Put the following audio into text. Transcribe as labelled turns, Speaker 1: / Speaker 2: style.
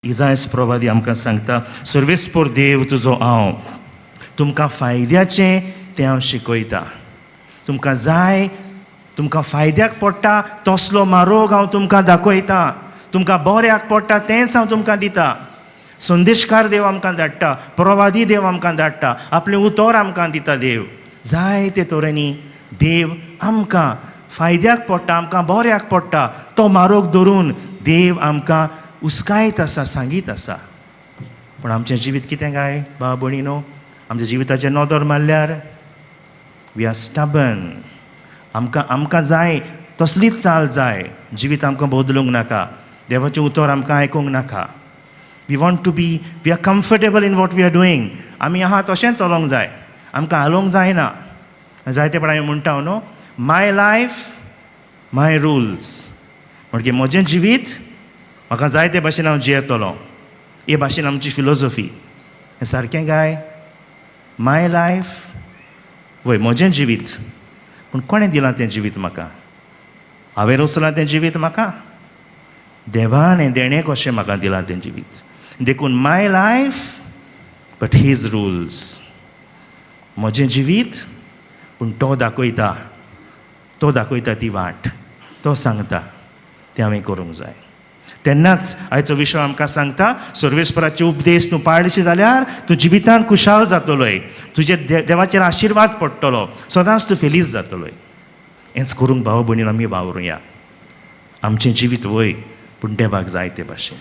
Speaker 1: इजायस प्रवादी आमकां सांगता, सर्वेस्पोर देव तुजो हांव, तुमकां फायद्याचें तें हांव शिकयता. तुमकां जाय, तुमकां फायद्याक पडटा तसलो मार्ग हांव तुमकां दाखयता. तुमकां बऱ्याक पडटा तेंच हांव तुमकां दिता. संदेशकार देव आमकां धाडटा, प्रवादी देव आमकां धाडटा, आपलें उतर आमकां दिता देव. जाय ते तरेनी देव आमकां फायद्याक पडटा, आमकां बऱ्याक पडटा तो मार्ग धरून देव आमकां उस्कायत आसा, सांगीत आसा. पूण आमचें जिवीत कितें काय भाव भयणीनो, आमच्या जिविताचें नदर मारल्यार वी आर स्टबर्न. आमकां जाय तसलीच चाल जाय. जिवीत आमकां बदलूंक नाका, देवाचें उतर आमकां आयकूंक नाका. We want to be, we are comfortable in what we are doing. आमी आहा तशेंच चलोंक जाय, आमकां हालोवंक जायना. जायतेपणां हांवें म्हणटा न्हू, माय लायफ माय रुल्स. म्हणजे म्हजें जिवीत म्हाका जाय ते भाशेन हांव जियेतलो. हे भाशेन आमची फिलॉसॉफी. हें सारकें काय? माय लायफ, वय म्हजें जिवीत. पूण कोणें दिलां तें जिवीत म्हाका? हांवें रचलां तें जिवीत म्हाका? देवान हें देणें कशें म्हाका दिलां तें जिवीत. देखून माय लायफ बट हीज रुल्स. म्हजें जिवीत, पूण तो दाखयता ती वाट, तो सांगता तें हांवें करूंक जाय. तेन्नाच आयचो विशय आमकां सांगता, सर्वेस्पराचे उपदेश तूं पाळशी जाल्यार तूं जिवितांत खुशाल जातलोय. तुजे देवाचेर आशिर्वाद पडटलो, सदांच तूं फेलीस जातलोय. हेंच करूंक भाव भयणीन आमी वावरुया. आमचें जिवीत वय, पूण देवाक जाय ते भाशेन.